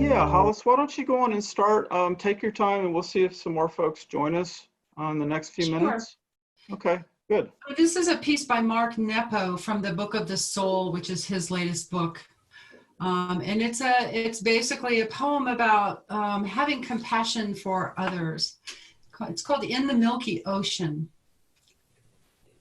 Yeah, Hollis, why don't you go on and start? Take your time and we'll see if some more folks join us on the next few minutes. Okay, good. This is a piece by Mark Nepo from the Book of the Soul, which is his latest book. And it's basically a poem about having compassion for others. It's called In the Milky Ocean.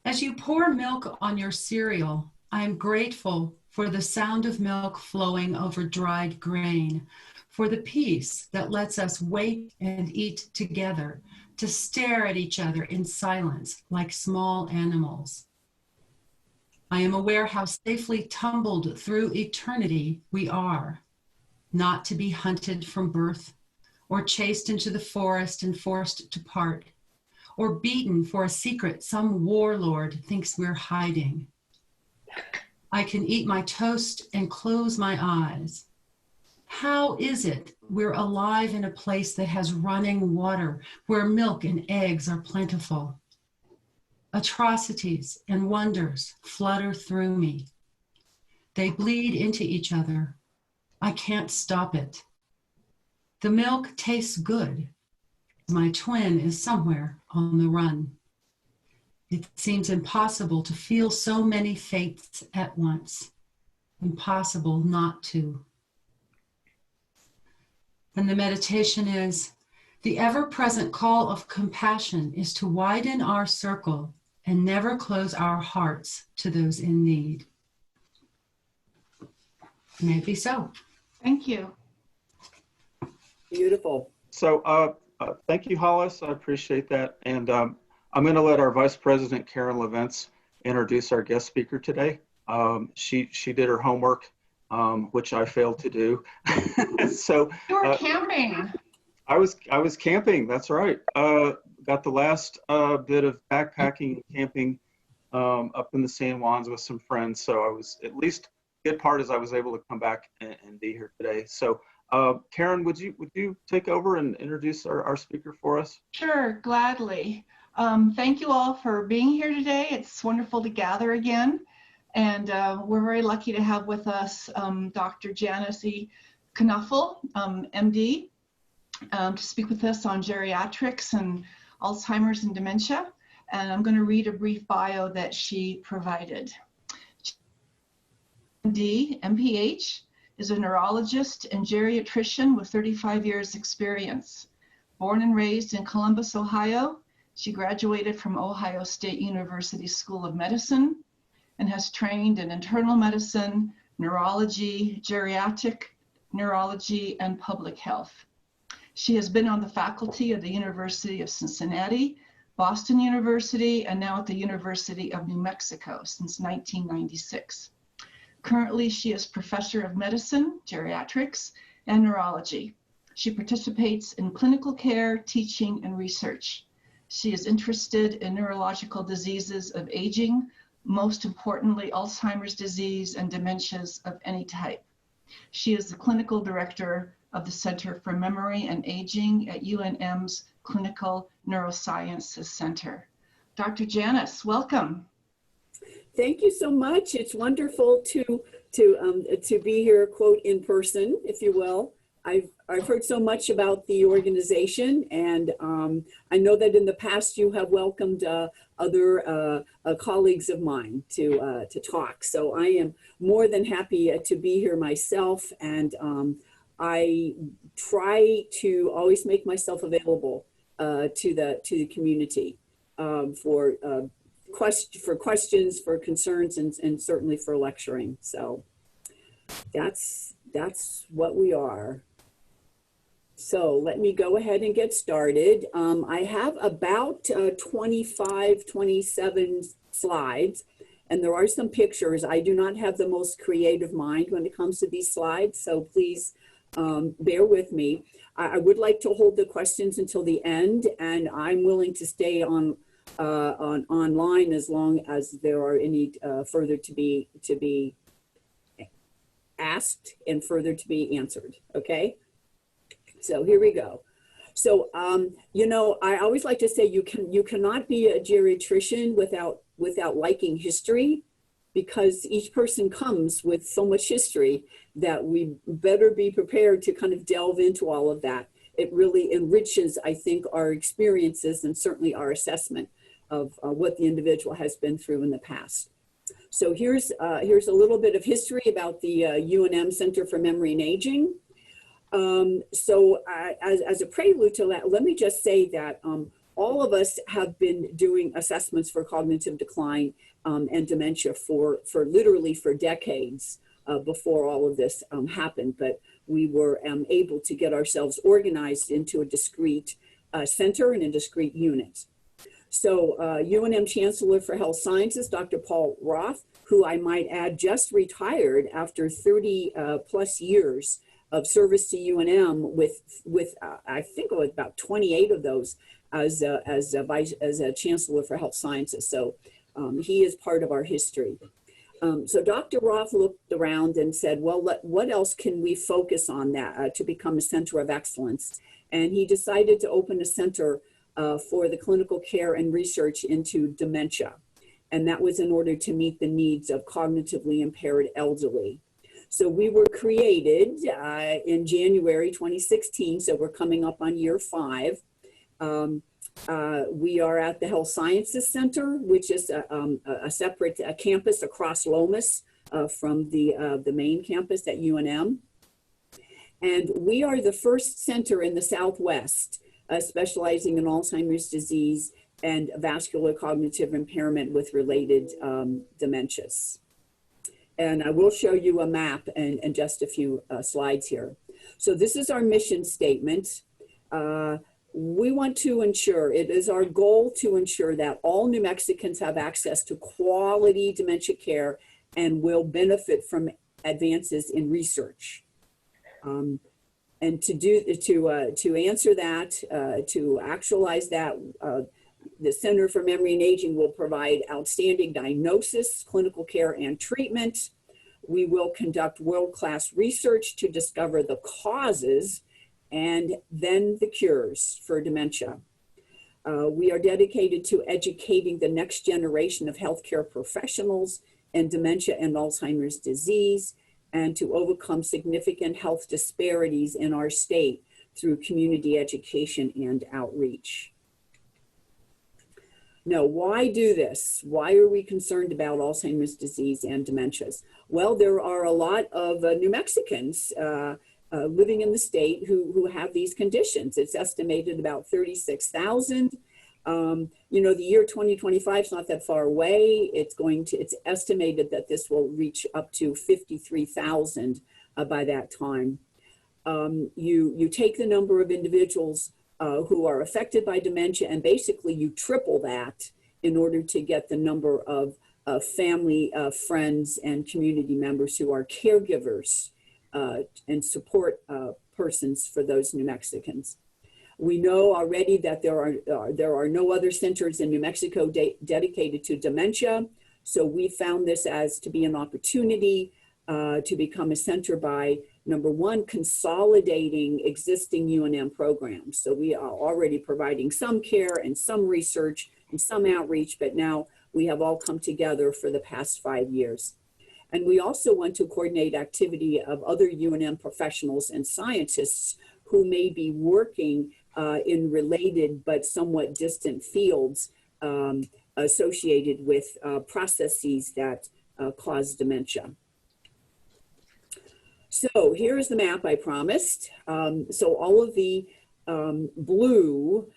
As you pour milk on your cereal, I am grateful for the sound of milk flowing over dried grain, for the peace that lets us wait and eat together, to stare at each other in silence like small animals. I am aware how safely tumbled through eternity we are, not to be hunted from birth, or chased into the forest and forced to part, or beaten for a secret some warlord thinks we're hiding. I can eat my toast and close my eyes. How is it we're alive in a place that has running water, where milk and eggs are plentiful? Atrocities and wonders flutter through me. They bleed into each other. I can't stop it. The milk tastes good. My twin is somewhere on the run. It seems impossible to feel so many fates at once. Impossible not to. And the meditation is, the ever-present call of compassion is to widen our circle and never close our hearts to those in need. May it be so. Thank you. Beautiful. So thank you, Hollis. I appreciate that. And I'm going to let our Vice President, Karen Leventz, introduce our guest speaker today. She did her homework, which I failed to do. So You were camping. I was camping. That's right. Got the last bit of backpacking and camping up in the San Juans with some friends. So I was, at least good part is I was able to come back and be here today. So Karen, would you take over and introduce our speaker for us? Sure, gladly. Thank you all for being here today. It's wonderful to gather again. And we're very lucky to have with us Dr. Janice Knoefel, MD, to speak with us on geriatrics and Alzheimer's and dementia. And I'm going to read a brief bio that she provided. MD, MPH, is a neurologist and geriatrician with 35 years experience. Born and raised in Columbus, Ohio, she graduated from Ohio State University School of Medicine and has trained in internal medicine, neurology, geriatric neurology, and public health. She has been on the faculty of the University of Cincinnati, Boston University, and now at the University of New Mexico since 1996. Currently, she is professor of medicine, geriatrics, and neurology. She participates in clinical care, teaching, and research. She is interested in neurological diseases of aging, most importantly, Alzheimer's disease and dementias of any type. She is the clinical director of the Center for Memory and Aging at UNM's Clinical Neurosciences Center. Dr. Janice, welcome. Thank you so much. It's wonderful to be here, quote, in person, if you will. I've heard so much about the organization, and I know that in the past you have welcomed other colleagues of mine to talk. So I am more than happy to be here myself, and I try to always make myself available to the community for questions, for concerns, and certainly for lecturing. So that's what we are. So let me go ahead and get started. I have about 25, 27 slides, and there are some pictures. I do not have the most creative mind when it comes to these slides, so please bear with me. I would like to hold the questions until the end, and I'm willing to stay online as long as there are any further to be asked and further to be answered. Okay. So here we go. So, you know, I always like to say you cannot be a geriatrician without liking history, because each person comes with so much history that we better be prepared to kind of delve into all of that. It really enriches, I think, our experiences and certainly our assessment of what the individual has been through in the past. So here's a little bit of history about the UNM Center for Memory and Aging. As a prelude to that, let me just say that all of us have been doing assessments for cognitive decline and dementia for literally for decades before all of this happened, but we were able to get ourselves organized into a discrete center and a discrete unit. So UNM Chancellor for Health Sciences, Dr. Paul Roth, who I might add just retired after 30 plus years of service to UNM with I think it was about 28 of those as a Chancellor for Health Sciences. So he is part of our history. So Dr. Roth looked around and said, well, what else can we focus on that to become a center of excellence? And he decided to open a center for the clinical care and research into dementia. And that was in order to meet the needs of cognitively impaired elderly. So we were created in January 2016, so we're coming up on year 5. We are at the Health Sciences Center, which is a separate campus across Lomas from the main campus at UNM. And we are the first center in the Southwest specializing in Alzheimer's disease and vascular cognitive impairment with related dementias. And I will show you a map in just a few slides here. So this is our mission statement. We want to ensure, it is our goal to ensure that all New Mexicans have access to quality dementia care and will benefit from advances in research. And to answer that, to actualize that, the Center for Memory and Aging will provide outstanding diagnosis, clinical care, and treatment. We will conduct world-class research to discover the causes and then the cures for dementia. We are dedicated to educating the next generation of healthcare professionals in dementia and Alzheimer's disease, and to overcome significant health disparities in our state through community education and outreach. Now, why do this? Why are we concerned about Alzheimer's disease and dementias? Well, there are a lot of New Mexicans living in the state who have these conditions. It's estimated about 36,000. You know, the year 2025 is not that far away. It's estimated that this will reach up to 53,000 by that time. You take the number of individuals who are affected by dementia, and basically you triple that in order to get the number of family, friends, and community members who are caregivers and support persons for those New Mexicans. We know already that there are no other centers in New Mexico dedicated to dementia, so we found this as to be an opportunity to become a center by, number one, consolidating existing UNM programs. So we are already providing some care and some research and some outreach, but now we have all come together for the past 5 years. And we also want to coordinate activity of other UNM professionals and scientists who may be working in related but somewhat distant fields associated with processes that cause dementia. So here's the map I promised. So all of the blue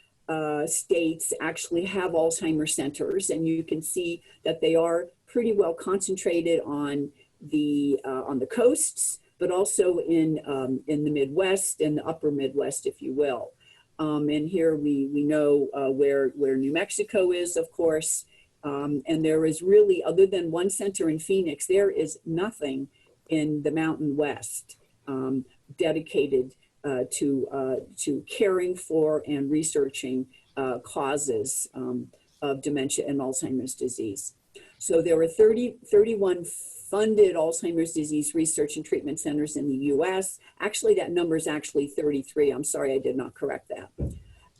states actually have Alzheimer's centers, and you can see that they are pretty well concentrated on the coasts, but also in the Midwest and the upper Midwest, if you will. And here we know where New Mexico is, of course, and there is really, other than one center in Phoenix, there is nothing in the Mountain West dedicated to caring for and researching causes of dementia and Alzheimer's disease. So there are 31 funded Alzheimer's disease research and treatment centers in the US. Actually, that number is actually 33. I'm sorry, I did not correct that.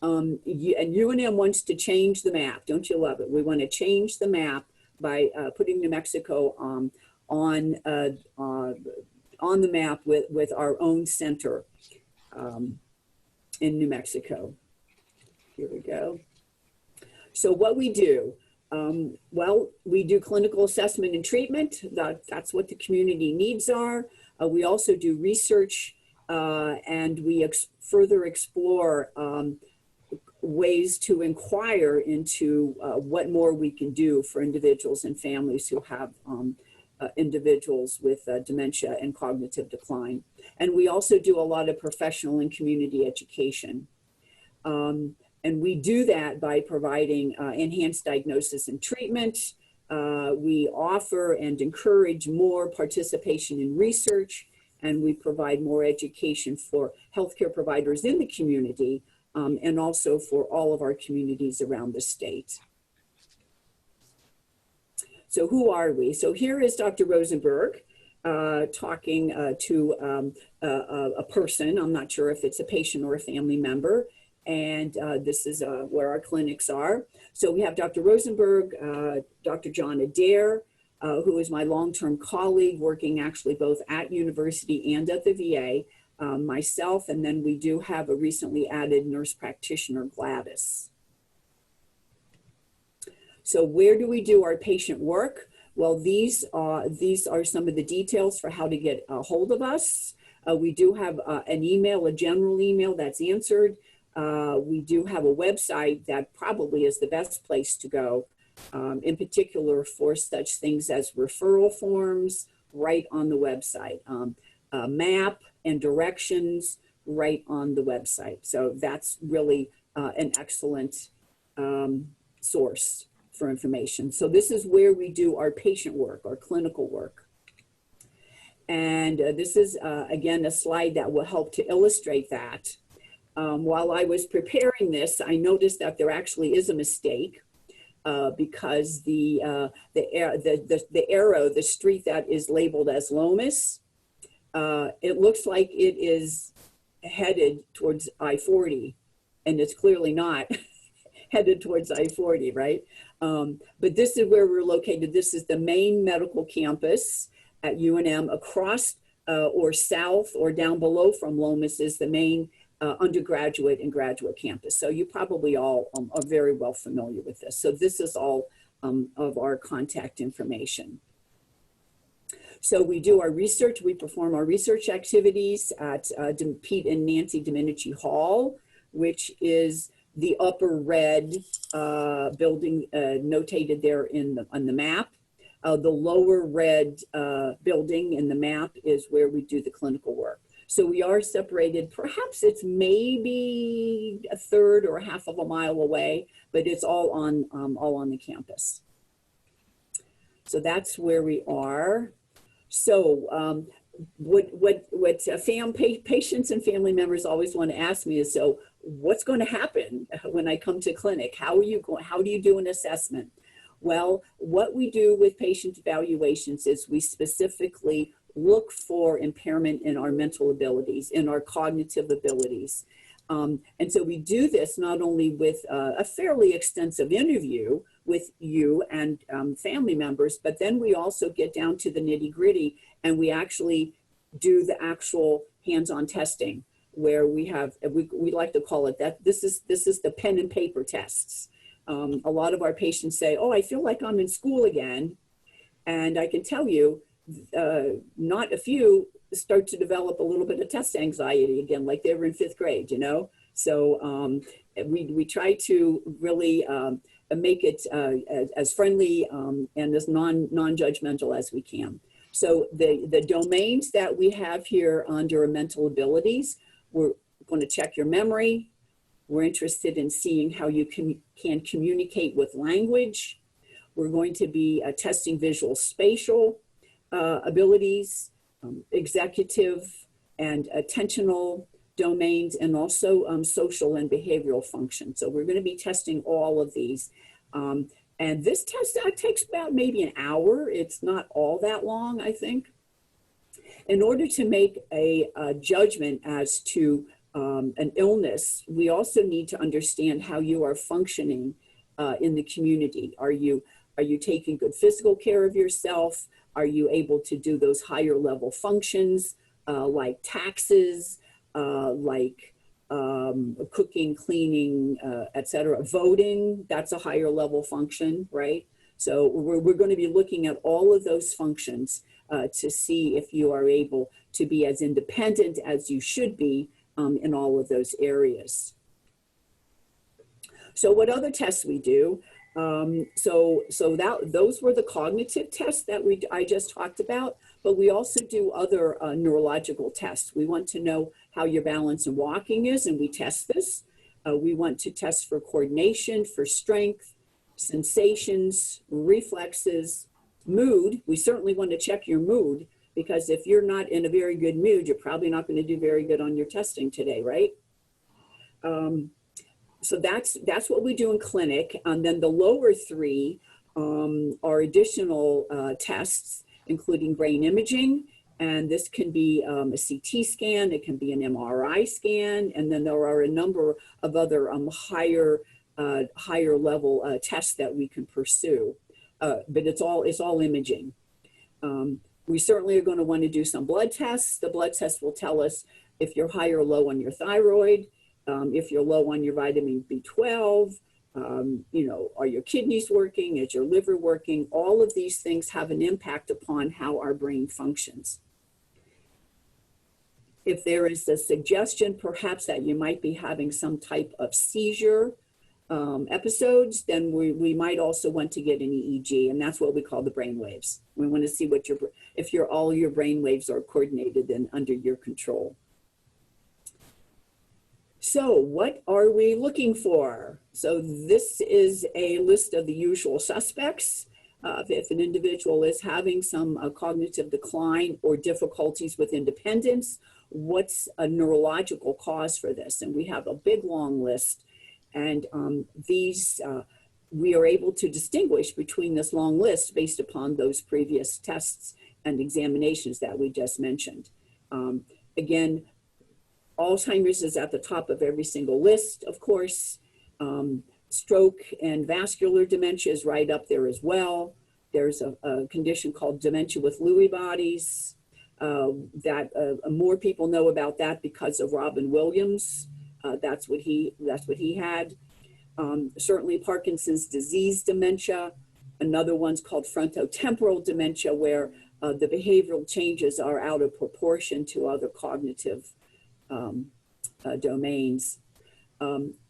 And UNM wants to change the map. Don't you love it? We want to change the map by putting New Mexico on on the map with our own center in New Mexico. Here we go. So what we do, well, we do clinical assessment and treatment. That's what the community needs are. We also do research and we further explore ways to inquire into what more we can do for individuals and families who have individuals with dementia and cognitive decline. And we also do a lot of professional and community education. And we do that by providing enhanced diagnosis and treatment. We offer and encourage more participation in research, and we provide more education for healthcare providers in the community and also for all of our communities around the state. So who are we? So here is Dr. Rosenberg talking to a person. I'm not sure if it's a patient or a family member. And this is where our clinics are. So we have Dr. Rosenberg, Dr. John Adair, who is my long-term colleague, working actually both at university and at the VA, myself, and then we do have a recently added nurse practitioner, Gladys. So where do we do our patient work? Well, these are some of the details for how to get a hold of us. We do have an email, a general email that's answered. We do have a website that probably is the best place to go, in particular for such things as referral forms right on the website, a map and directions right on the website. So that's really an excellent source for information. So this is where we do our patient work, our clinical work. And this is, again, a slide that will help to illustrate that. While I was preparing this, I noticed that there actually is a mistake because the arrow, the street that is labeled as Lomas, it looks like it is headed towards I-40, and it's clearly not headed towards I-40, right? But this is where we're located. This is the main medical campus at UNM. Across or south or down below from Lomas is the main undergraduate and graduate campus. So you probably all are very well familiar with this. So this is all of our contact information. So we do our research. We perform our research activities at Pete and Nancy Domenici Hall, which is the upper red building notated there on the map. The lower red building in the map is where we do the clinical work. So we are separated, perhaps it's maybe a third or a half of a mile away, but it's all on the campus. So that's where we are. So what patients and family members always want to ask me is, so what's going to happen when I come to clinic? How do you do an assessment? Well, what we do with patient evaluations is we specifically look for impairment in our mental abilities, in our cognitive abilities. And so we do this not only with a fairly extensive interview with you and family members, but then we also get down to the nitty-gritty and we actually do the actual hands-on testing, where we have, we like to call it that, this is the pen and paper tests. A lot of our patients say, oh, I feel like I'm in school again. And I can tell you, not a few start to develop a little bit of test anxiety again, like they were in 5th grade, you know? So we try to really make it as friendly and as non-judgmental as we can. So the domains that we have here under mental abilities, we're going to check your memory. We're interested in seeing how you can communicate with language. We're going to be testing visual spatial abilities, executive and attentional domains, and also social and behavioral functions. So we're going to be testing all of these. And this test takes about maybe an hour. It's not all that long, I think. In order to make a judgment as to an illness, we also need to understand how you are functioning in the community. Are you taking good physical care of yourself? Are you able to do those higher level functions like taxes, like cooking, cleaning, etc. Voting, that's a higher level function, right? So we're going to be looking at all of those functions to see if you are able to be as independent as you should be in all of those areas. So what other tests we do? Those were the cognitive tests that I just talked about, but we also do other neurological tests. We want to know how your balance and walking is, and we test this. We want to test for coordination, for strength, sensations, reflexes, mood. We certainly want to check your mood, because if you're not in a very good mood, you're probably not going to do very good on your testing today, right? So that's what we do in clinic. And then the lower three are additional tests, including brain imaging. And this can be a CT scan, it can be an MRI scan, and then there are a number of other higher level tests that we can pursue. But it's all imaging. We certainly are going to want to do some blood tests. The blood test will tell us if you're high or low on your thyroid, if you're low on your vitamin B12, you know, are your kidneys working, is your liver working? All of these things have an impact upon how our brain functions. If there is a suggestion perhaps that you might be having some type of seizure episodes, then we might also want to get an EEG, and that's what we call the brain waves. We want to see what if all your brain waves are coordinated and under your control. So what are we looking for? So this is a list of the usual suspects. If an individual is having some cognitive decline or difficulties with independence, what's a neurological cause for this? And we have a big long list, and we are able to distinguish between this long list based upon those previous tests and examinations that we just mentioned. Again, Alzheimer's is at the top of every single list, of course. Stroke and vascular dementia is right up there as well. There's a condition called dementia with Lewy bodies that more people know about that because of Robin Williams. That's what he had. Certainly Parkinson's disease dementia. Another one's called frontotemporal dementia, where the behavioral changes are out of proportion to other cognitive domains.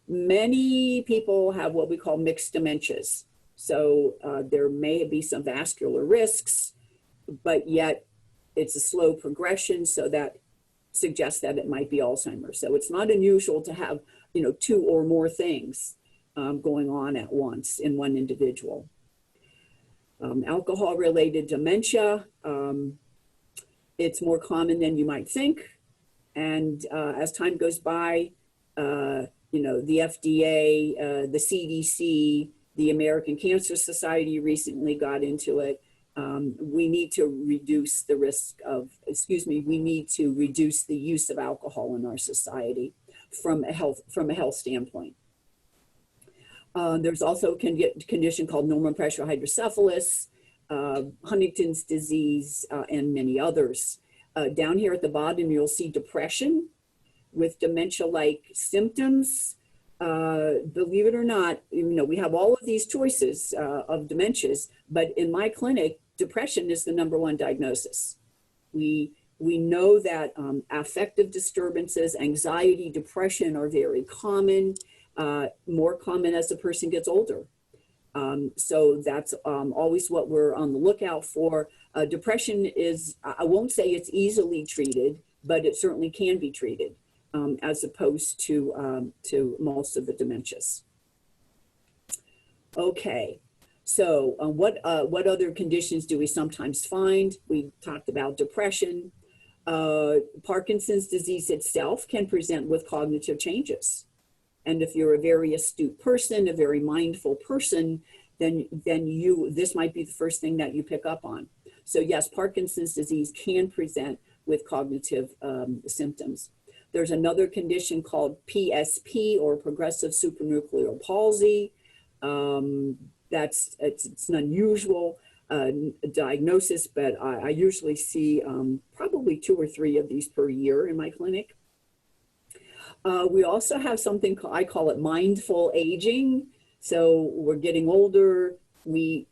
Many people have what we call mixed dementias. So there may be some vascular risks, but yet it's a slow progression, so that suggests that it might be Alzheimer's. So it's not unusual to have, you know, two or more things going on at once in one individual. Alcohol-related dementia, it's more common than you might think. And as time goes by, you know, the FDA, the CDC, the American Cancer Society recently got into it. We need to reduce the risk of, we need to reduce the use of alcohol in our society from a health standpoint. There's also a condition called normal pressure hydrocephalus, Huntington's disease, and many others. Down here at the bottom, you'll see depression with dementia-like symptoms. Believe it or not, you know, we have all of these choices of dementias, but in my clinic, depression is the #1 diagnosis. We know that affective disturbances, anxiety, depression are very common, more common as the person gets older. So that's always what we're on the lookout for. Depression is, I won't say it's easily treated, but it certainly can be treated as opposed to most of the dementias. Okay, so what other conditions do we sometimes find? We talked about depression. Parkinson's disease itself can present with cognitive changes. And if you're a very astute person, a very mindful person, then this might be the first thing that you pick up on. So yes, Parkinson's disease can present with cognitive symptoms. There's another condition called PSP, or progressive supranuclear palsy. It's unusual. diagnosis, but I usually see probably 2 or 3 of these per year in my clinic. We also have something I call it mindful aging. So we're getting older. We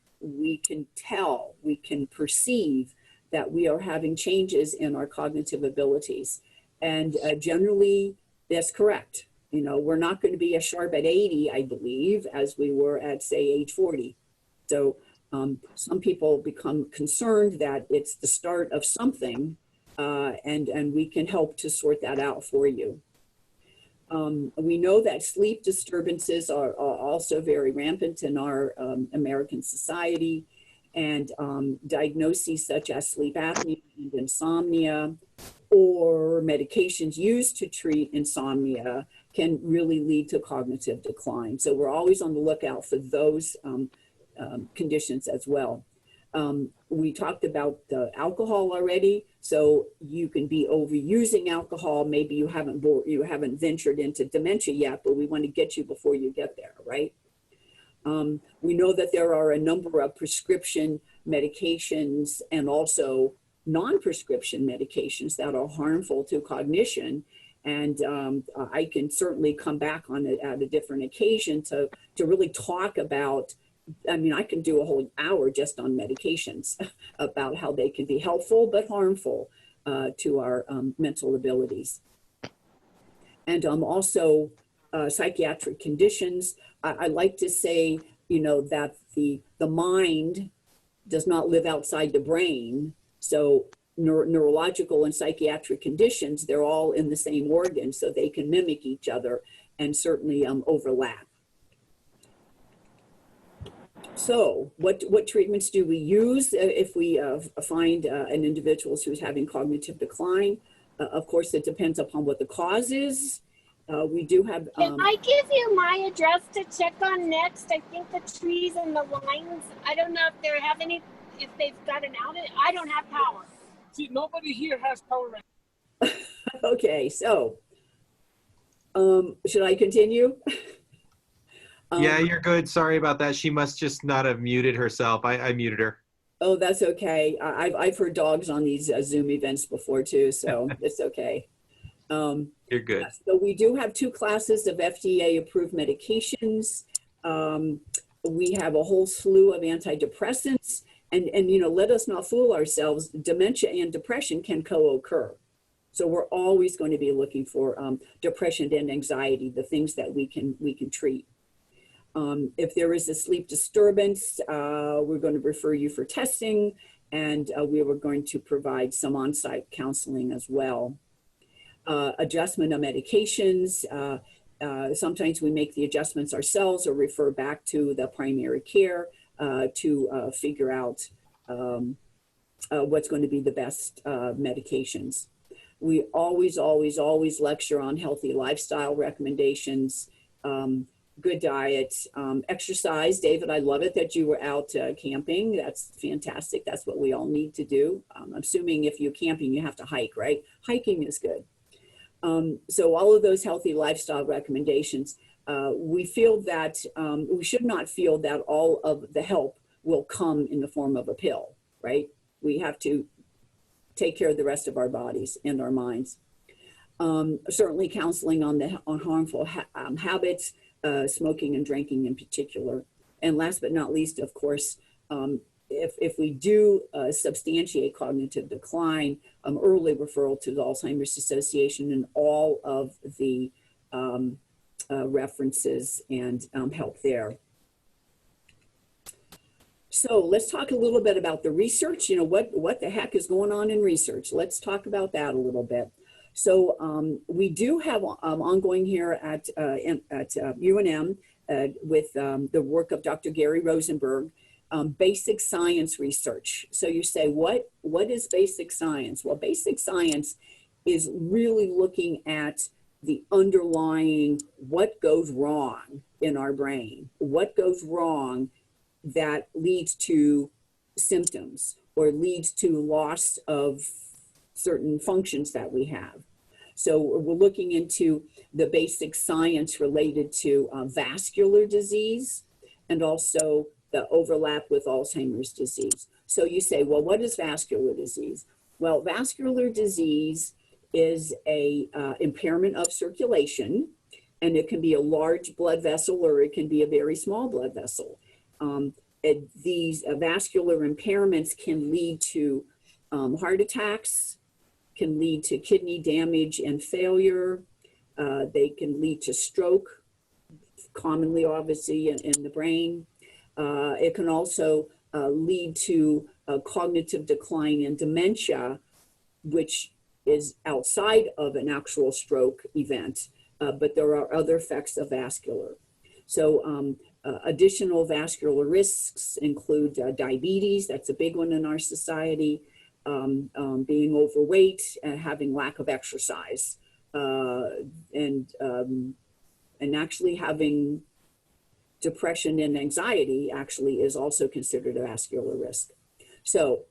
can tell, we can perceive that we are having changes in our cognitive abilities, and generally that's correct. You know, we're not going to be as sharp at 80, I believe, as we were at, say, age 40. So some people become concerned that it's the start of something, and we can help to sort that out for you. We know that sleep disturbances are also very rampant in our American society, and diagnoses such as sleep apnea and insomnia, or medications used to treat insomnia, can really lead to cognitive decline. So we're always on the lookout for those conditions as well. We talked about the alcohol already, so you can be overusing alcohol. Maybe you haven't ventured into dementia yet, but we want to get you before you get there, right? We know that there are a number of prescription medications and also non-prescription medications that are harmful to cognition. And I can certainly come back on it at a different occasion to really talk about, I mean, I can do a whole hour just on medications about how they can be helpful but harmful to our mental abilities. And also psychiatric conditions. I like to say, you know, that the mind does not live outside the brain. So neurological and psychiatric conditions, they're all in the same organ, so they can mimic each other and certainly overlap. So what treatments do we use if we find an individual who's having cognitive decline? Of course, it depends upon what the cause is. We do have... Can I give you my address to check on next? I think the trees and the lines, I don't know if they have any, if they've got an outage. I don't have power. See, nobody here has power right now. Okay, so should I continue? Yeah, you're good. Sorry about that. She must just not have muted herself. I muted her. Oh, that's okay. I've heard dogs on these Zoom events before too, so it's okay. You're good. So we do have 2 classes of FDA-approved medications. We have a whole slew of antidepressants, and you know, let us not fool ourselves. Dementia and depression can co-occur. So we're always going to be looking for depression and anxiety, the things that we can treat. If there is a sleep disturbance, we're going to refer you for testing, and we were going to provide some on-site counseling as well. Adjustment of medications. Sometimes we make the adjustments ourselves or refer back to the primary care to figure out what's going to be the best medications. We always lecture on healthy lifestyle recommendations, good diet, exercise. David, I love it that you were out camping. That's fantastic. That's what we all need to do. I'm assuming if you're camping, you have to hike, right? Hiking is good. So all of those healthy lifestyle recommendations, we feel that we should not feel that all of the help will come in the form of a pill, right? We have to take care of the rest of our bodies and our minds. Certainly counseling on harmful habits, smoking and drinking in particular. And last but not least, of course, if we do substantiate cognitive decline, early referral to the Alzheimer's Association and all of the references and help there. So let's talk a little bit about the research. You know, what the heck is going on in research? Let's talk about that a little bit. So we do have ongoing here at UNM with the work of Dr. Gary Rosenberg, basic science research. So you say, what is basic science? Well, basic science is really looking at the underlying what goes wrong in our brain, what goes wrong that leads to symptoms or leads to loss of certain functions that we have. So we're looking into the basic science related to vascular disease and also the overlap with Alzheimer's disease. So you say, well, what is vascular disease? Well, vascular disease is a impairment of circulation, and it can be a large blood vessel or it can be a very small blood vessel. These vascular impairments can lead to heart attacks, can lead to kidney damage and failure. They can lead to stroke, commonly obviously in the brain. It can also lead to cognitive decline and dementia, which is outside of an actual stroke event, but there are other effects of vascular. So additional vascular risks include diabetes, that's a big one in our society, being overweight, having lack of exercise, and actually having depression and anxiety actually is also considered a vascular risk. So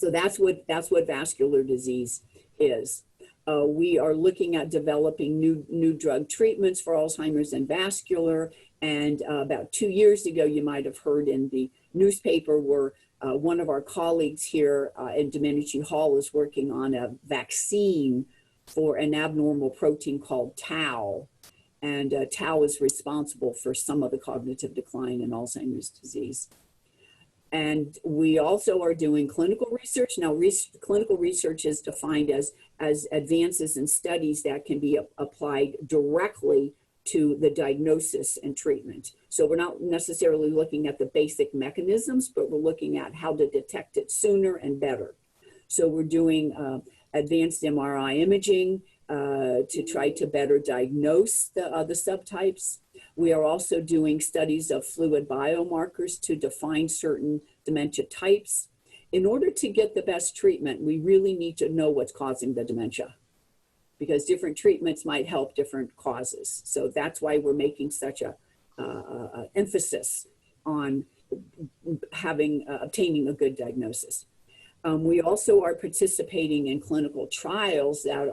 that's what vascular disease is. We are looking at developing new drug treatments for Alzheimer's and vascular. And about 2 years ago, you might have heard in the newspaper where one of our colleagues here in Domenici Hall is working on a vaccine for an abnormal protein called tau. And tau is responsible for some of the cognitive decline in Alzheimer's disease. And we also are doing clinical research. Now, clinical research is defined as advances in studies that can be applied directly to the diagnosis and treatment. So we're not necessarily looking at the basic mechanisms, but we're looking at how to detect it sooner and better. So we're doing advanced MRI imaging to try to better diagnose the subtypes. We are also doing studies of fluid biomarkers to define certain dementia types. In order to get the best treatment, we really need to know what's causing the dementia, because different treatments might help different causes. So that's why we're making such a emphasis on obtaining a good diagnosis. We also are participating in clinical trials that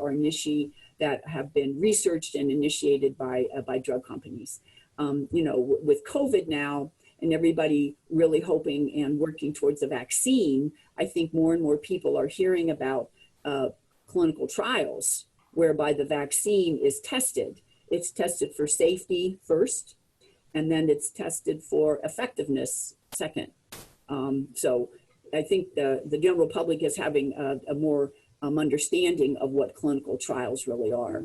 have been researched and initiated by drug companies. With COVID now, and everybody really hoping and working towards a vaccine, I think more and more people are hearing about clinical trials whereby the vaccine is tested. It's tested for safety first, and then it's tested for effectiveness second. So I think the general public is having a more understanding of what clinical trials really are.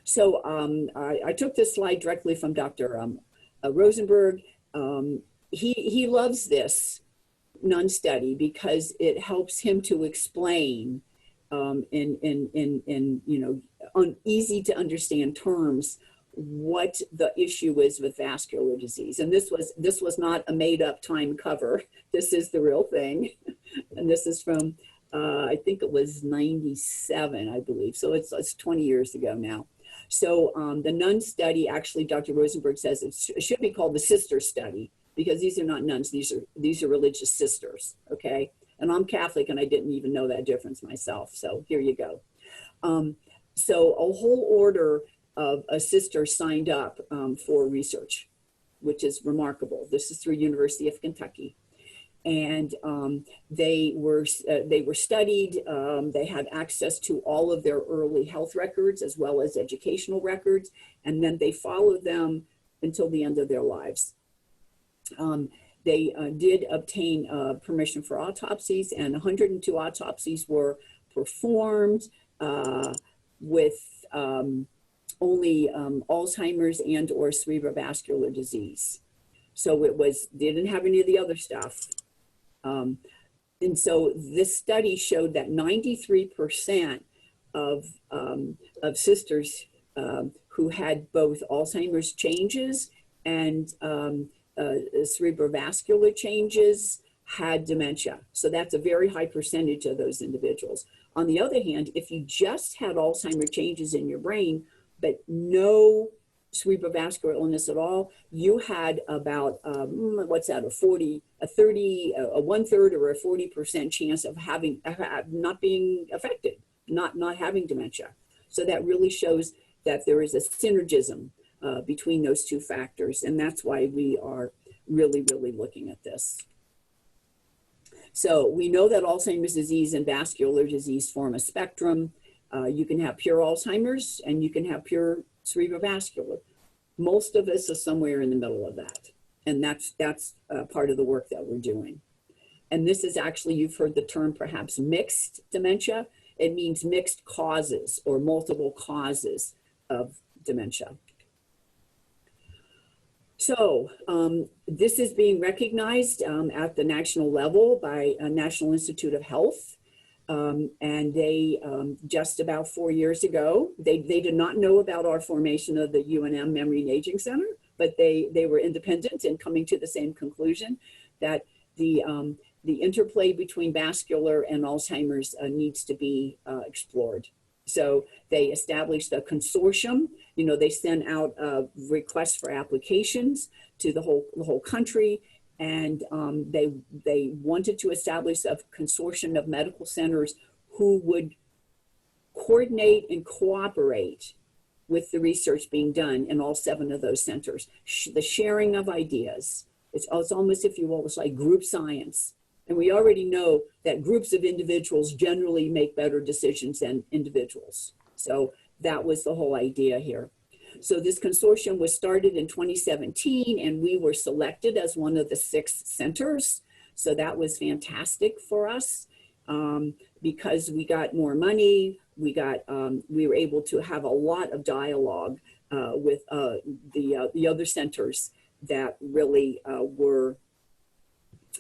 So I took this slide directly from Dr. Rosenberg. He loves this NUN study because it helps him to explain in easy to understand terms what the issue is with vascular disease. And this was not a made up time cover. This is the real thing. And this is from, I think it was 97, I believe. So it's 20 years ago now. So the NUN study, actually, Dr. Rosenberg says it should be called the sister study, because these are not nuns, these are religious sisters, okay? And I'm Catholic and I didn't even know that difference myself. So here you go. So a whole order of sisters signed up for research, which is remarkable. This is through University of Kentucky. And they were studied. They had access to all of their early health records as well as educational records, and then they followed them until the end of their lives. They did obtain permission for autopsies, and 102 autopsies were performed with only Alzheimer's and or cerebrovascular disease. So they didn't have any of the other stuff. And so this study showed that 93% of sisters who had both Alzheimer's changes and cerebrovascular changes had dementia. So that's a very high percentage of those individuals. On the other hand, if you just had Alzheimer's changes in your brain, but no cerebrovascular illness at all, you had about, a 1/3 or a 40% chance of not being affected, not having dementia. So that really shows that there is a synergism between those two factors. And that's why we are really, really looking at this. So we know that Alzheimer's disease and vascular disease form a spectrum. You can have pure Alzheimer's and you can have pure cerebrovascular. Most of us are somewhere in the middle of that. And that's part of the work that we're doing. And this is actually, you've heard the term perhaps mixed dementia. It means mixed causes or multiple causes of dementia. So this is being recognized at the national level by National Institute of Health. And they, just about 4 years ago, they did not know about our formation of the UNM Memory and Aging Center, but they were independent in coming to the same conclusion that the interplay between vascular and Alzheimer's needs to be explored. So they established a consortium. You know, they sent out requests for applications to the whole country, and they wanted to establish a consortium of medical centers who would coordinate and cooperate with the research being done in all 7 of those centers. The sharing of ideas. It's almost, if you will, it's like group science. And we already know that groups of individuals generally make better decisions than individuals. So that was the whole idea here. So this consortium was started in 2017, and we were selected as one of the 6 centers. So that was fantastic for us because we got more money. We were able to have a lot of dialogue with the other centers that really were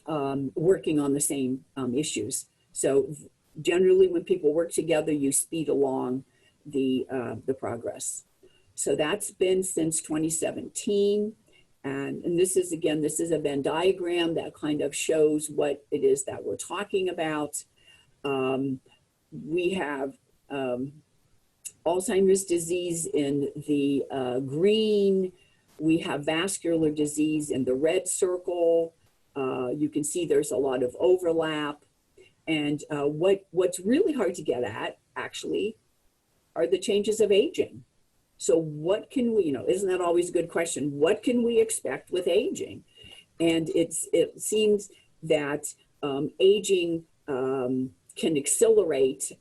working on the same issues. So generally when people work together, you speed along the progress. So that's been since 2017. And this is, again, this is a Venn diagram that kind of shows what it is that we're talking about. We have Alzheimer's disease in the green. We have vascular disease in the red circle. You can see there's a lot of overlap. And what's really hard to get at, actually, are the changes of aging. So what can we, isn't that always a good question? What can we expect with aging? And it seems that aging can accelerate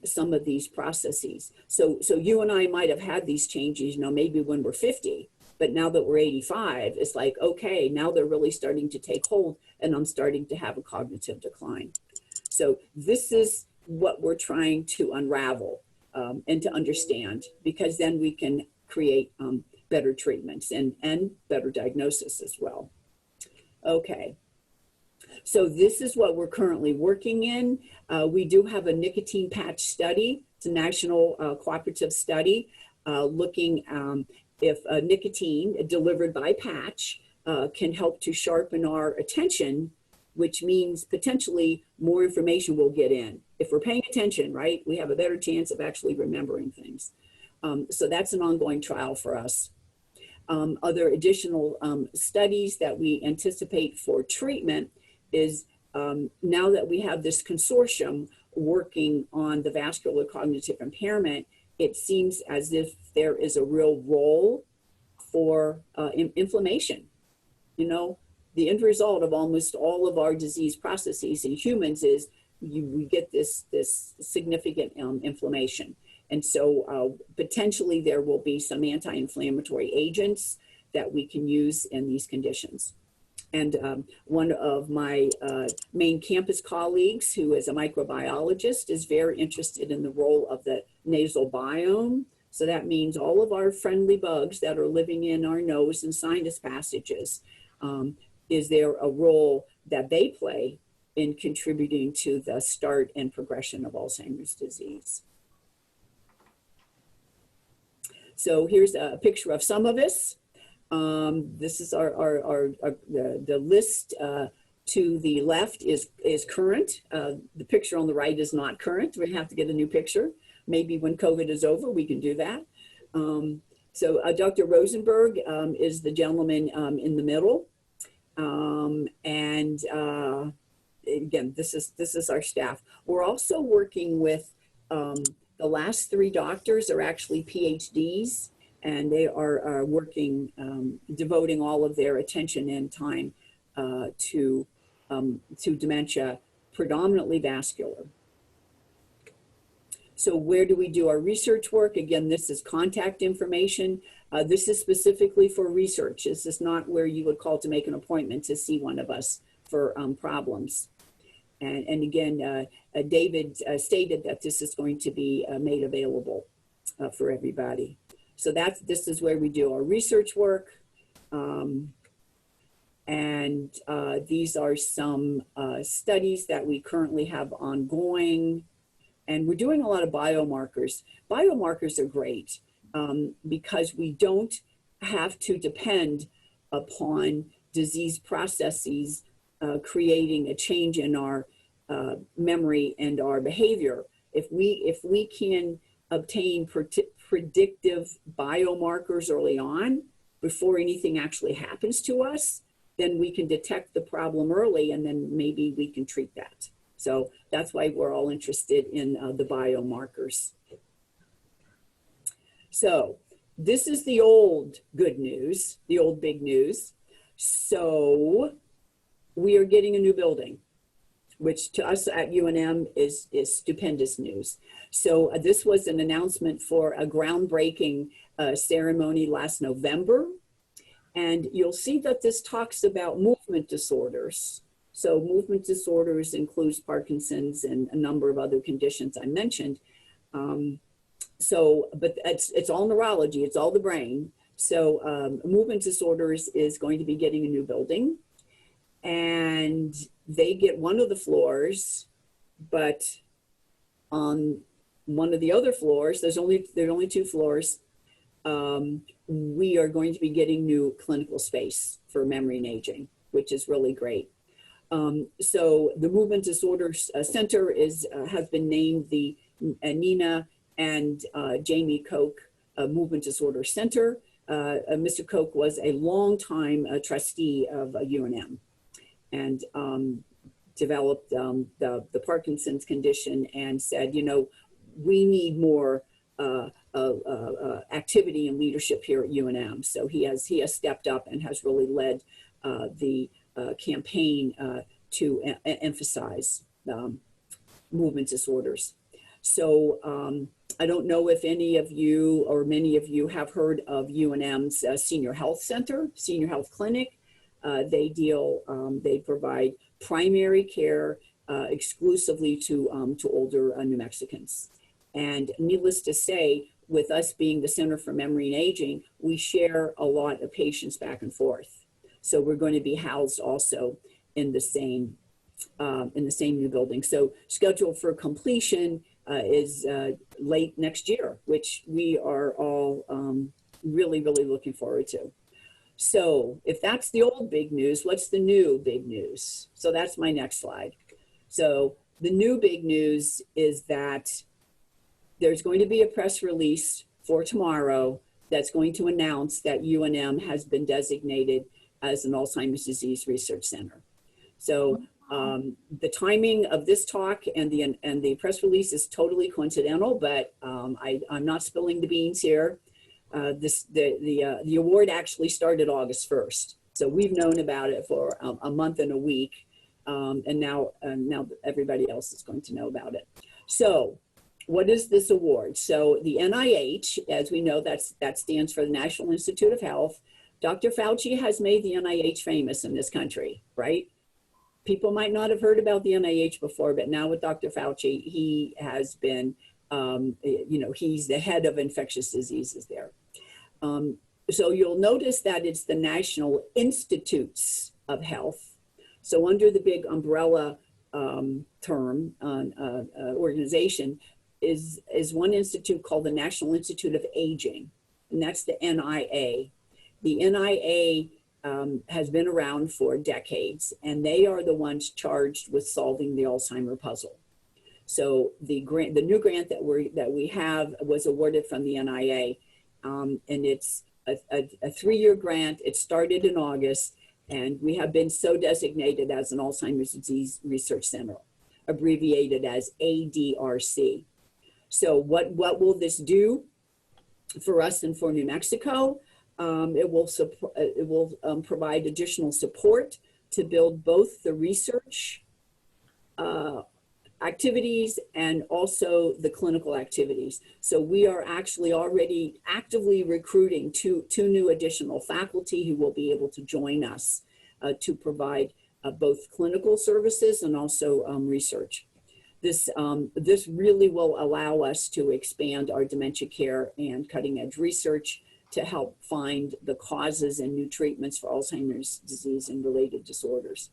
some of these processes. So you and I might have had these changes, maybe when we're 50, but now that we're 85, it's like, okay, now they're really starting to take hold and I'm starting to have a cognitive decline. So this is what we're trying to unravel and to understand, because then we can create better treatments and better diagnosis as well. Okay. So this is what we're currently working in. We do have a nicotine patch study. It's a national cooperative study looking if nicotine delivered by patch can help to sharpen our attention, which means potentially more information will get in. If we're paying attention, right, we have a better chance of actually remembering things. So that's an ongoing trial for us. Other additional studies that we anticipate for treatment is now that we have this consortium working on the vascular cognitive impairment, it seems as if there is a real role for inflammation. The end result of almost all of our disease processes in humans is we get this significant inflammation. And so potentially there will be some anti-inflammatory agents that we can use in these conditions. And one of my main campus colleagues, who is a microbiologist, is very interested in the role of the nasal biome. So that means all of our friendly bugs that are living in our nose and sinus passages. Is there a role that they play in contributing to the start and progression of Alzheimer's disease? So here's a picture of some of us. This is the list to the left is current. The picture on the right is not current. We're gonna have to get a new picture. Maybe when COVID is over, we can do that. So Dr. Rosenberg is the gentleman in the middle. Again, this is our staff. We're also working with the last 3 doctors are actually PhDs, and they are working, devoting all of their attention and time to dementia, predominantly vascular. So where do we do our research work? Again, this is contact information. This is specifically for research. This is not where you would call to make an appointment to see one of us for problems. And again, David stated that this is going to be made available for everybody. So this is where we do our research work. And these are some studies that we currently have ongoing. And we're doing a lot of biomarkers. Biomarkers are great because we don't have to depend upon disease processes creating a change in our memory and our behavior. If we can obtain predictive biomarkers early on before anything actually happens to us, then we can detect the problem early and then maybe we can treat that. So that's why we're all interested in the biomarkers. So this is the old good news, the old big news. So we are getting a new building, which to us at UNM is stupendous news. So this was an announcement for a groundbreaking ceremony last November. And you'll see that this talks about movement disorders. So movement disorders includes Parkinson's and a number of other conditions I mentioned. But it's all neurology, it's all the brain. So movement disorders is going to be getting a new building, and they get one of the floors, but on one of the other floors, there's only 2 floors. We are going to be getting new clinical space for memory and aging, which is really great. So the Movement Disorders Center has been named the Nina and Jamie Koch Movement Disorder Center. Mr. Koch was a longtime trustee of UNM and developed the Parkinson's condition and said, you know, we need more activity and leadership here at UNM. So he has stepped up and has really led the campaign to emphasize movement disorders. So I don't know if any of you or many of you have heard of UNM's Senior Health Center, Senior Health Clinic. They provide primary care exclusively to older New Mexicans. And needless to say, with us being the Center for Memory and Aging, we share a lot of patients back and forth. So we're going to be housed also in the same new building. So scheduled for completion is late next year, which we are all really, really looking forward to. So if that's the old big news, what's the new big news? So that's my next slide. So the new big news is that there's going to be a press release for tomorrow that's going to announce that UNM has been designated as an Alzheimer's disease research center. So the timing of this talk and the press release is totally coincidental, but I'm not spilling the beans here. The award actually started August 1st. So we've known about it for a month and a week, and now everybody else is going to know about it. So what is this award? So the NIH, as we know, that stands for the National Institute of Health. Dr. Fauci has made the NIH famous in this country, right? People might not have heard about the NIH before, but now with Dr. Fauci, he has been, he's the head of infectious diseases there. So you'll notice that it's the National Institutes of Health. So under the big umbrella term, organization, is one institute called the National Institute of Aging, and that's the NIA. The NIA has been around for decades, and they are the ones charged with solving the Alzheimer puzzle. So the new grant that we have was awarded from the NIA, and it's a 3-year grant. It started in August, and we have been so designated as an Alzheimer's Disease Research Center, abbreviated as ADRC. So what will this do? for us and for New Mexico. It will provide additional support to build both the research activities and also the clinical activities. So we are actually already actively recruiting two new additional faculty who will be able to join us to provide both clinical services and also research. This really will allow us to expand our dementia care and cutting edge research to help find the causes and new treatments for Alzheimer's disease and related disorders.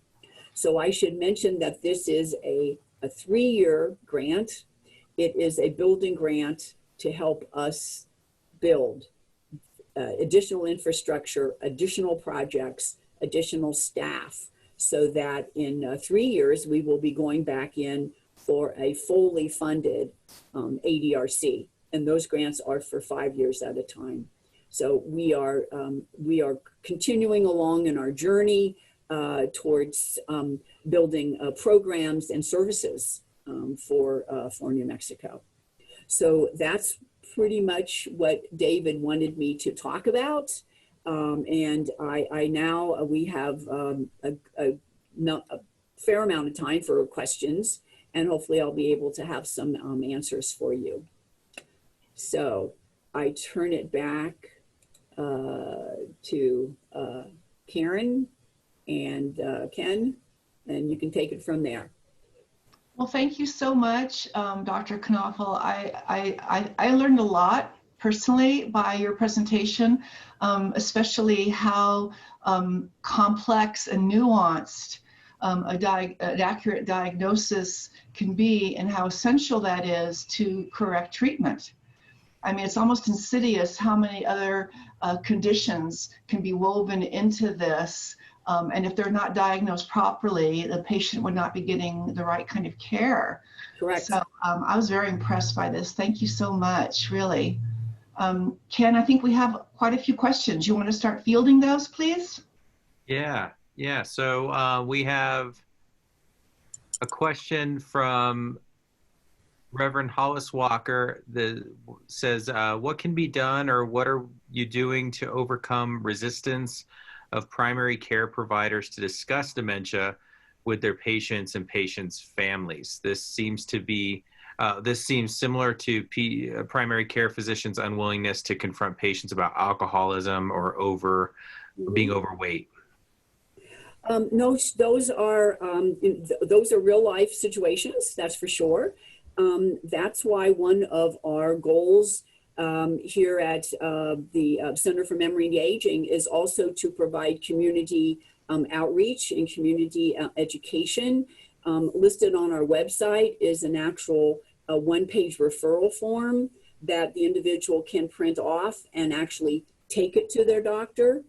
So I should mention that this is a 3-year grant. It is a building grant to help us build additional infrastructure, additional projects, additional staff, so that in 3 years we will be going back in for a fully funded ADRC. And those grants are for 5 years at a time. So we are continuing along in our journey towards building programs and services for New Mexico. So that's pretty much what David wanted me to talk about. And we have a fair amount of time for questions, and hopefully I'll be able to have some answers for you. So I turn it back to Karen and Ken, and you can take it from there. Well, thank you so much, Dr. Knoefel. I learned a lot personally by your presentation, especially how complex and nuanced an accurate diagnosis can be and how essential that is to correct treatment. I mean, it's almost insidious how many other conditions can be woven into this. And if they're not diagnosed properly, the patient would not be getting the right kind of care. Correct. So I was very impressed by this. Thank you so much, really. Ken, I think we have quite a few questions. You want to start fielding those, please? Yeah. So we have a question from Reverend Hollis Walker that says, what can be done, or what are you doing to overcome resistance of primary care providers to discuss dementia with their patients and patients' families? This seems similar to primary care physicians' unwillingness to confront patients about alcoholism or being overweight. No, those are real life situations, that's for sure. That's why one of our goals here at the Center for Memory and Aging is also to provide community outreach and community education. Listed on our website is an actual one-page referral form that the individual can print off and actually take it to their doctor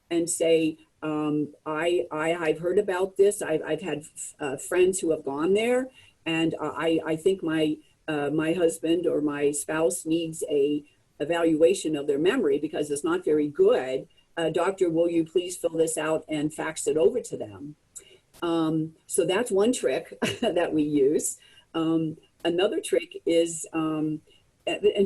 and say, I've heard about this. I've had friends who have gone there, and I think my husband or my spouse needs a evaluation of their memory because it's not very good. Doctor, will you please fill this out and fax it over to them? So that's one trick that we use. Another trick is, and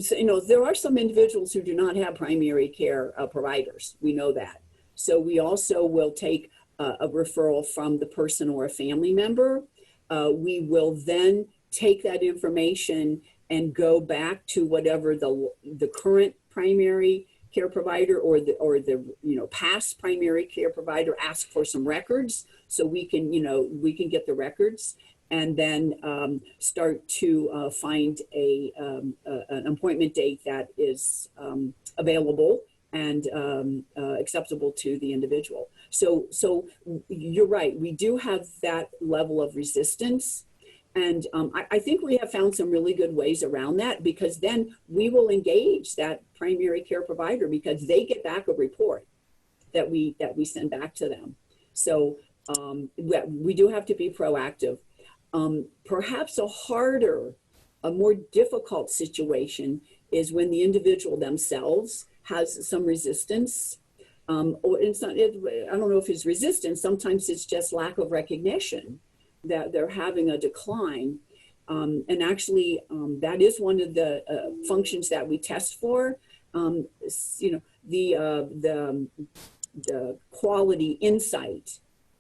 so, there are some individuals who do not have primary care providers. We know that. So we also will take a referral from the person or a family member. We will then take that information and go back to whatever the current primary care provider or the past primary care provider, ask for some records so we can get the records, and then start to find an appointment date that is available and acceptable to the individual. So you're right, we do have that level of resistance. And I think we have found some really good ways around that, because then we will engage that primary care provider because they get back a report that we send back to them. So we do have to be proactive. Perhaps a more difficult situation is when the individual themselves has some resistance. Or it's not, I don't know if it's resistance, sometimes it's just lack of recognition that they're having a decline. And actually, that is one of the functions that we test for. you know, the quality insight.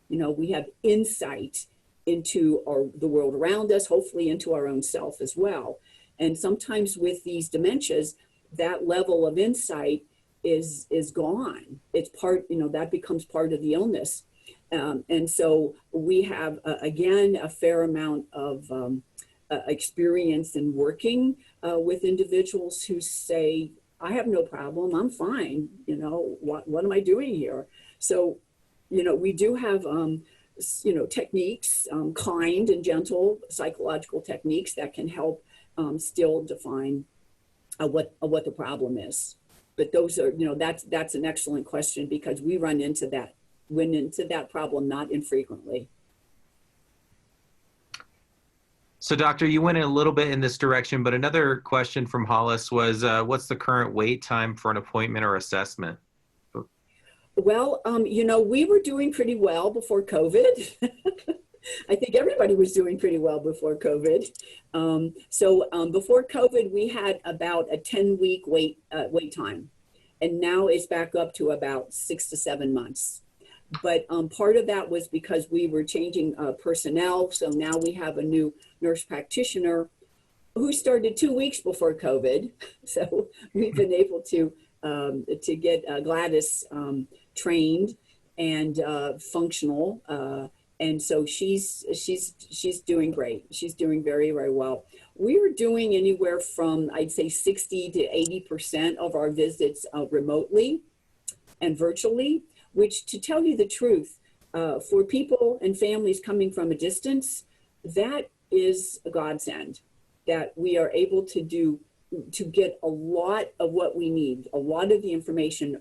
You know, we have insight into the world around us, hopefully into our own self as well. And sometimes with these dementias, that level of insight is gone. It's part, you know, that becomes part of the illness. And so we have, again, a fair amount of experience in working with individuals who say, I have no problem, I'm fine, you know, what am I doing here? So, you know, we do have, you know, techniques, kind and gentle psychological techniques that can help still define what the problem is. But those are, you know, that's an excellent question, because we run into that problem not infrequently. So, Doctor, you went in a little bit in this direction, but another question from Hollis was, what's the current wait time for an appointment or assessment? Well, you know, we were doing pretty well before COVID. I think everybody was doing pretty well before COVID. So before COVID, we had about a 10-week wait time, and now it's back up to about 6 to 7 months. But part of that was because we were changing personnel. So now we have a new nurse practitioner who started 2 weeks before COVID. So we've been able to get Gladys trained and functional. And so she's doing great. She's doing very, very well. We are doing anywhere from, I'd say, 60 to 80% of our visits remotely and virtually, which, to tell you the truth, for people and families coming from a distance, that is a godsend, that we are able to get a lot of what we need, a lot of the information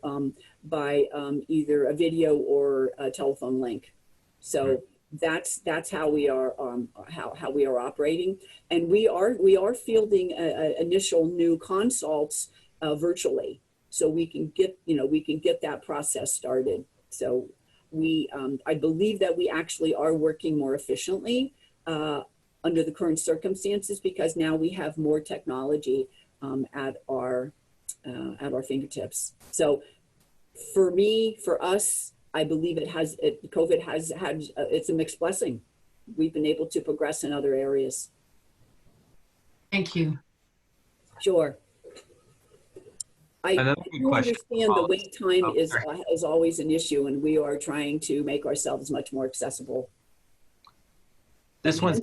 by either a video or a telephone link. So that's how we are how we are operating, and we are fielding initial new consults virtually, so we can get that process started. So we I believe that we actually are working more efficiently under the current circumstances, because now we have more technology at our fingertips. So for me, for us, I believe COVID has had, it's a mixed blessing. We've been able to progress in other areas. Thank you. Sure. I do understand the wait time is always an issue, and we are trying to make ourselves much more accessible. This one's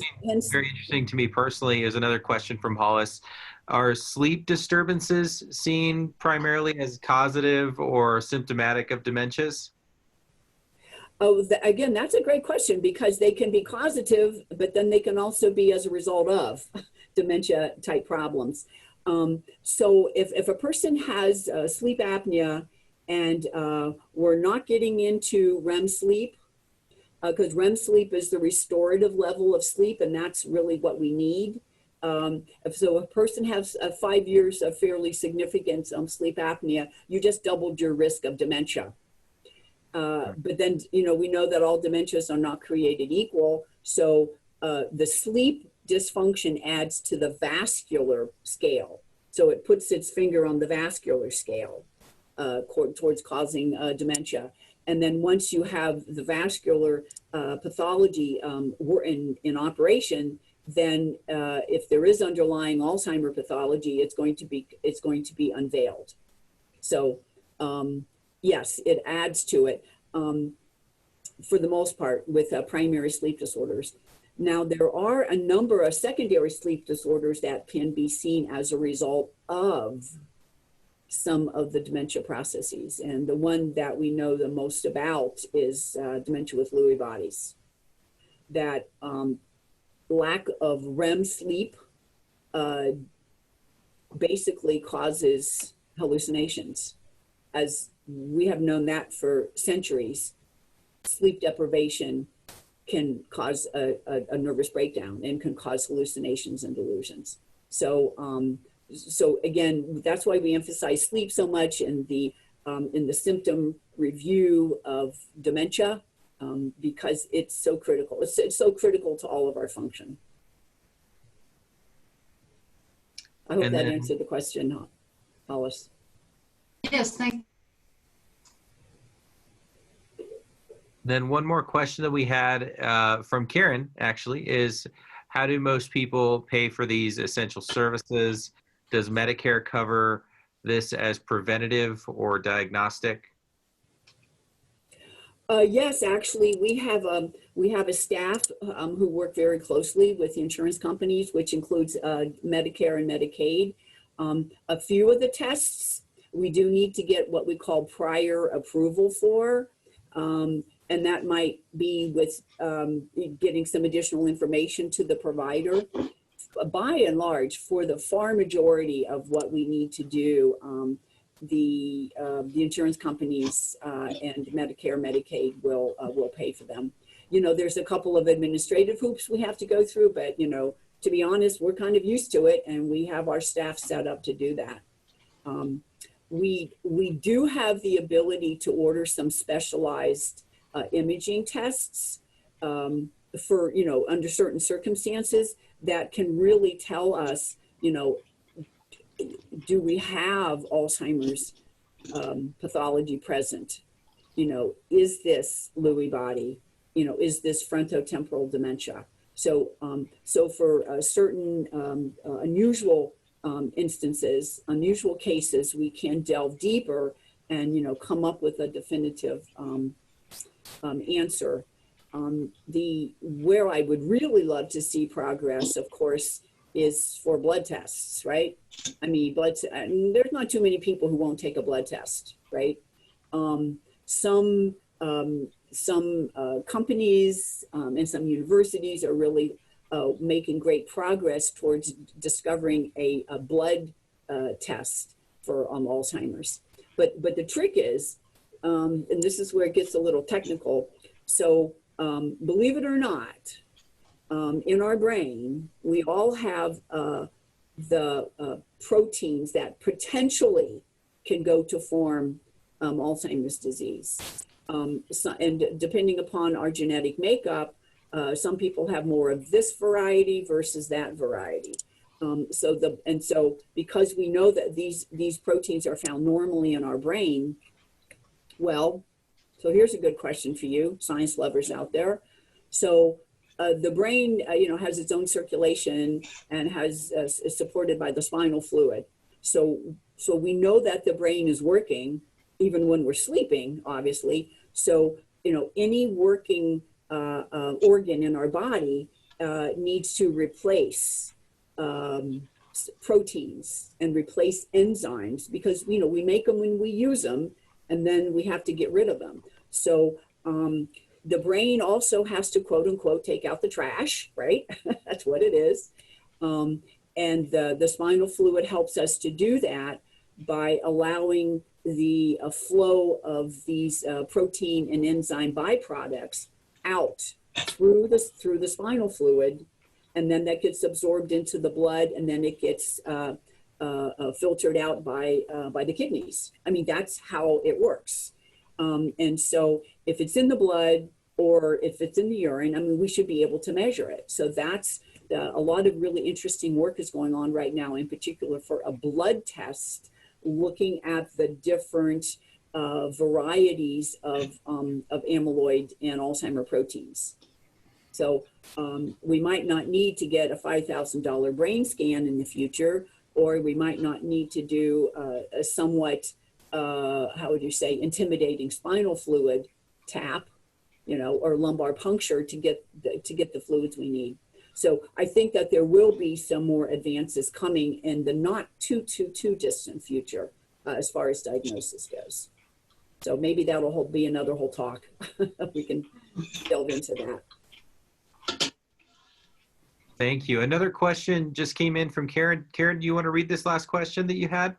very interesting to me personally. Is another question from Hollis. Are sleep disturbances seen primarily as causative or symptomatic of dementias? Oh, again, that's a great question, because they can be causative, but then they can also be as a result of dementia type problems. So if a person has sleep apnea and we're not getting into REM sleep, because REM sleep is the restorative level of sleep, and that's really what we need. So if a person has 5 years of fairly significant sleep apnea, you just doubled your risk of dementia. But then, you know, we know that all dementias are not created equal. So the sleep dysfunction adds to the vascular scale. So it puts its finger on the vascular scale towards causing dementia. And then once you have the vascular pathology in operation, then if there is underlying Alzheimer pathology, it's going to be unveiled. So yes, it adds to it for the most part with primary sleep disorders. Now, there are a number of secondary sleep disorders that can be seen as a result of some of the dementia processes. And the one that we know the most about is dementia with Lewy bodies. That lack of REM sleep basically causes hallucinations. As we have known that for centuries, sleep deprivation can cause a nervous breakdown and can cause hallucinations and delusions. So, so again, that's why we emphasize sleep so much in the symptom review of dementia, because it's so critical. It's so critical to all of our function. I hope that answered the question, Hollis. Yes, thank Then one more question that we had from Karen actually is, how do most people pay for these essential services? Does Medicare cover this as preventative or diagnostic? Yes, actually, we have a staff who work very closely with the insurance companies, which includes Medicare and Medicaid. A few of the tests we do need to get what we call prior approval for, and that might be with getting some additional information to the provider. By and large, for the far majority of what we need to do, the insurance companies and Medicare, Medicaid will pay for them. You know, there's a couple of administrative hoops we have to go through, but you know, to be honest, we're kind of used to it, and we have our staff set up to do that. We do have the ability to order some specialized imaging tests for, you know, under certain circumstances that can really tell us, you know, do we have Alzheimer's pathology present? You know, is this Lewy body? You know, is this frontotemporal dementia? So, so for certain unusual instances, unusual cases, we can delve deeper and, you know, come up with a definitive answer. Where I would really love to see progress, of course, is for blood tests, right? I mean, there's not too many people who won't take a blood test, right? Some companies and some universities are really making great progress towards discovering a blood test for Alzheimer's. But the trick is, and this is where it gets a little technical. So believe it or not, in our brain, we all have the proteins that potentially can go to form Alzheimer's disease. And depending upon our genetic makeup, some people have more of this variety versus that variety. So because we know that these proteins are found normally in our brain, well, so here's a good question for you, science lovers out there. So the brain, you know, has its own circulation and is supported by the spinal fluid. So we know that the brain is working even when we're sleeping, obviously. So, you know, any working organ in our body needs to replace proteins and replace enzymes, because, you know, we make them when we use them, and then we have to get rid of them. So the brain also has to, quote unquote, take out the trash, right? That's what it is. And the spinal fluid helps us to do that by allowing the flow of these protein and enzyme byproducts out through the spinal fluid, and then that gets absorbed into the blood, and then it gets filtered out by the kidneys. I mean, that's how it works. And so if it's in the blood or if it's in the urine, I mean, we should be able to measure it. So that's a lot of really interesting work is going on right now, in particular for a blood test, looking at the different varieties of amyloid and Alzheimer proteins. So we might not need to get a $5,000 brain scan in the future, or we might not need to do a somewhat, how would you say, intimidating spinal fluid tap, you know, or lumbar puncture to get the fluids we need. So I think that there will be some more advances coming in the not too distant future as far as diagnosis goes. So maybe that'll be another whole talk. We can delve into that. Thank you. Another question just came in from Karen. Karen, do you want to read this last question that you had?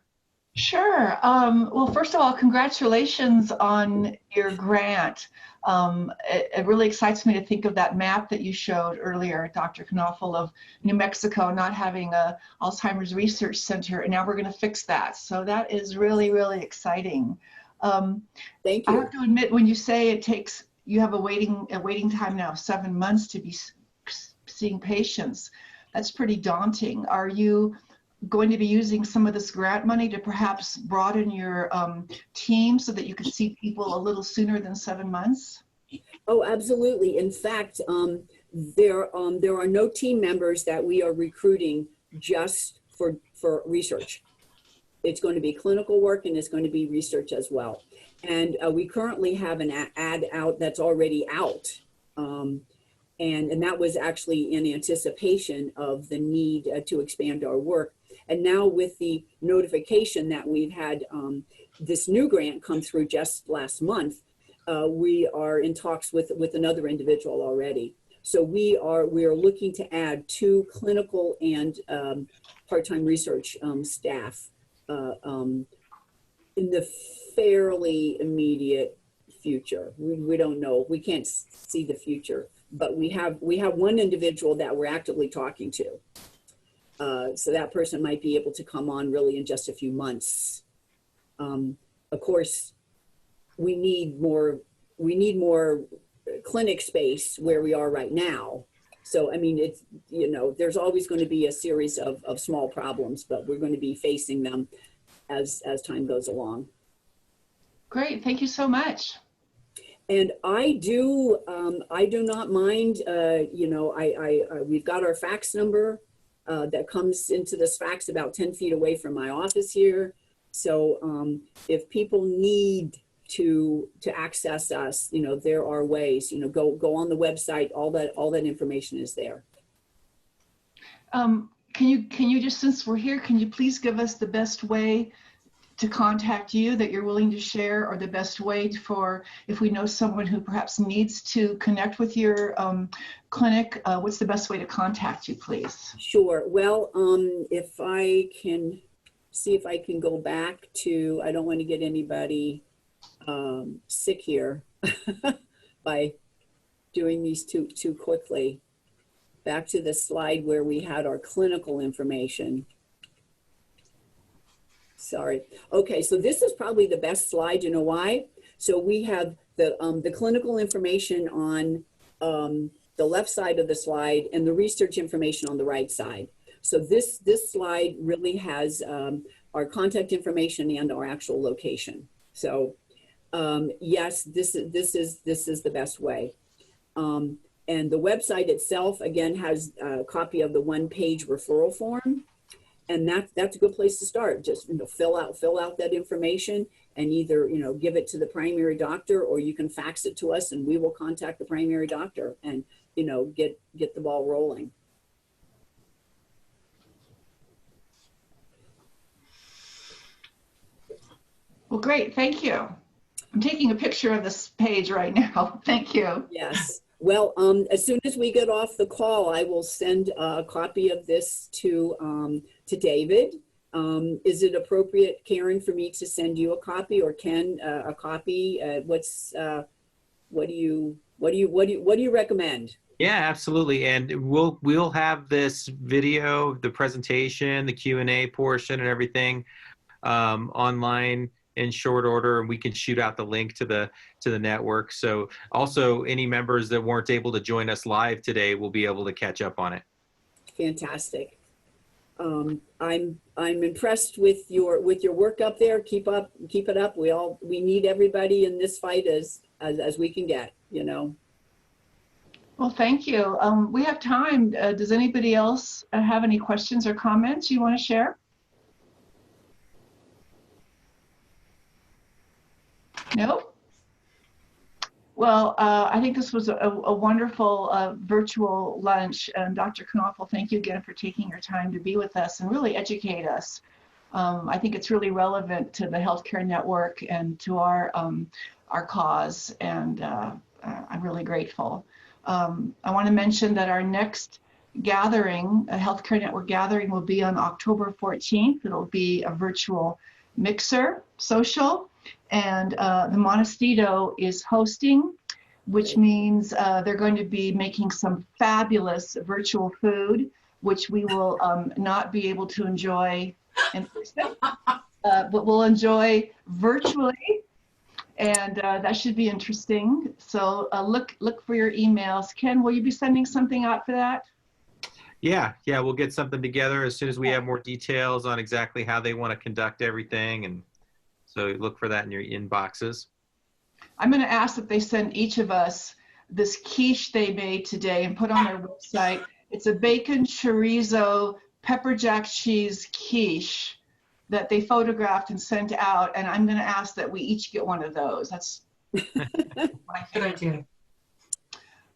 Sure. Well, first of all, congratulations on your grant. It really excites me to think of that map that you showed earlier, Dr. Knoefel, of New Mexico not having a Alzheimer's Research Center, and now we're going to fix that. So that is really, really exciting. Thank you. I have to admit, when you say you have a waiting time now of 7 months to be seeing patients, that's pretty daunting. Are you going to be using some of this grant money to perhaps broaden your team so that you can see people a little sooner than 7 months? Oh, absolutely. In fact, there are no team members that we are recruiting just for research. It's going to be clinical work and it's going to be research as well. And we currently have an ad out that's already out. And that was actually in anticipation of the need to expand our work. And now with the notification that we've had this new grant come through just last month, we are in talks with another individual already. So we are looking to add 2 clinical and part-time research staff in the fairly immediate future. We don't know. We can't see the future, but we have one individual that we're actively talking to. So that person might be able to come on really in just a few months. Of course, we need more clinic space where we are right now. So, I mean, it's, you know, there's always going to be a series of small problems, but we're going to be facing them as time goes along. Great, thank you so much. And I do not mind, you know, we've got our fax number that comes into this fax about 10 feet away from my office here. So if people need to access us, you know, there are ways, you know, go on the website, all that information is there. Can you just, since we're here, can you please give us the best way to contact you that you're willing to share, or the best way for, if we know someone who perhaps needs to connect with your clinic, what's the best way to contact you, please? Sure. Well, if I can see if I can go back to, I don't want to get anybody sick here by doing these too quickly. Back to the slide where we had our clinical information. Sorry. Okay, so this is probably the best slide. You know why? So we have the clinical information on the left side of the slide and the research information on the right side. So this slide really has our contact information and our actual location. So yes, this is the best way. And the website itself, again, has a copy of the one-page referral form. And that's a good place to start. Just, you know, fill out that information and either, you know, give it to the primary doctor, or you can fax it to us and we will contact the primary doctor and, you know, get the ball rolling. Well, great, thank you. I'm taking a picture of this page right now. Thank you. Yes. Well, as soon as we get off the call, I will send a copy of this to David. Is it appropriate, Karen, for me to send you a copy, or Ken a copy? What do you recommend? Yeah, absolutely. And we'll have this video, the presentation, the Q&A portion, and everything online in short order, and we can shoot out the link to the network. So also any members that weren't able to join us live today will be able to catch up on it. Fantastic. I'm impressed with your work up there. Keep it up. We need everybody in this fight as we can get, you know. Well, thank you. We have time. Does anybody else have any questions or comments you want to share? No? Well, I think this was a wonderful virtual lunch. And Dr. Knoefel, thank you again for taking your time to be with us and really educate us. I think it's really relevant to the healthcare network and to our cause, and I'm really grateful. I want to mention that our next gathering, a healthcare network gathering, will be on October 14th. It'll be a virtual mixer social. And the Montecito is hosting, which means they're going to be making some fabulous virtual food, which we will not be able to enjoy in person, but we'll enjoy virtually. And that should be interesting. So look for your emails. Ken, will you be sending something out for that? Yeah, we'll get something together as soon as we have more details on exactly how they want to conduct everything. And so look for that in your inboxes. I'm going to ask that they send each of us this quiche they made today and put on their website. It's a bacon chorizo pepper jack cheese quiche that they photographed and sent out. And I'm going to ask that we each get one of those. That's my Good idea.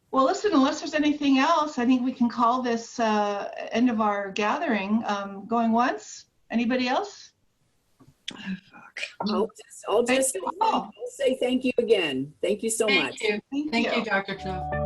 Well, listen, unless there's anything else, I think we can call this end of our gathering. Going once? Anybody else? I'll just say thank you again. Thank you so much. Thank you. Thank you, Dr. Knoefel.